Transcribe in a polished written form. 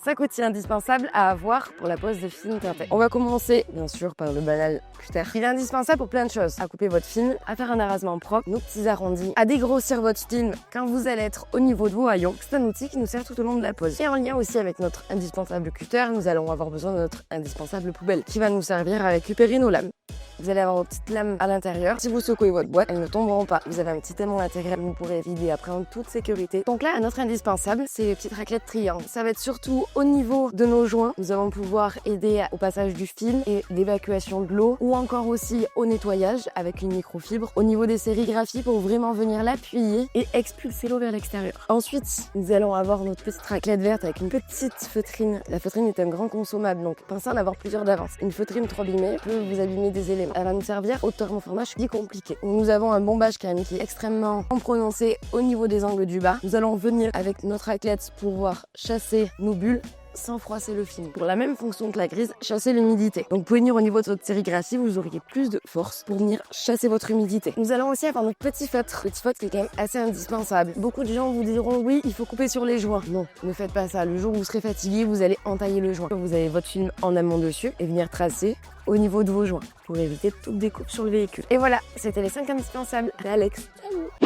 5 outils indispensables à avoir pour la pose de film teinté. On va commencer bien sûr par le banal cutter. Il est indispensable pour plein de choses. À couper votre film, à faire un arasement propre, nos petits arrondis, à dégrossir votre film quand vous allez être au niveau de vos haillons. C'est un outil qui nous sert tout au long de la pose. Et en lien aussi avec notre indispensable cutter, nous allons avoir besoin de notre indispensable poubelle qui va nous servir à récupérer nos lames. Vous allez avoir vos petites lames à l'intérieur. Si vous secouez votre boîte, elles ne tomberont pas. Vous avez un petit aimant intégral que vous pourrez vider après en toute sécurité. Donc là, notre indispensable, c'est les petites raclettes triangles. Ça va être surtout au niveau de nos joints. Nous allons pouvoir aider au passage du film et l'évacuation de l'eau, ou encore aussi au nettoyage avec une microfibre. Au niveau des sérigraphies, pour vraiment venir l'appuyer et expulser l'eau vers l'extérieur. Ensuite, nous allons avoir notre petite raclette verte avec une petite feutrine. La feutrine est un grand consommable, donc pensez en avoir plusieurs d'avance. Une feutrine trop abîmée peut vous abîmer des éléments. Elle va nous servir au thermoformage qui est compliqué. Nous avons un bombage quand même qui est extrêmement prononcé au niveau des angles du bas. Nous allons venir avec notre raclette pour pouvoir chasser nos bulles sans froisser le film. Pour la même fonction que la grise, chasser l'humidité. Donc vous pouvez venir au niveau de votre sérigraphie, vous auriez plus de force pour venir chasser votre humidité. Nous allons aussi avoir notre petit feutre. Petit feutre qui est quand même assez indispensable. Beaucoup de gens vous diront oui, il faut couper sur les joints. Non, ne faites pas ça. Le jour où vous serez fatigué, vous allez entailler le joint. Vous avez votre film en amont dessus et venir tracer au niveau de vos joints pour éviter toute découpe sur le véhicule. Et voilà, c'était les 5 indispensables. Alex. Salut.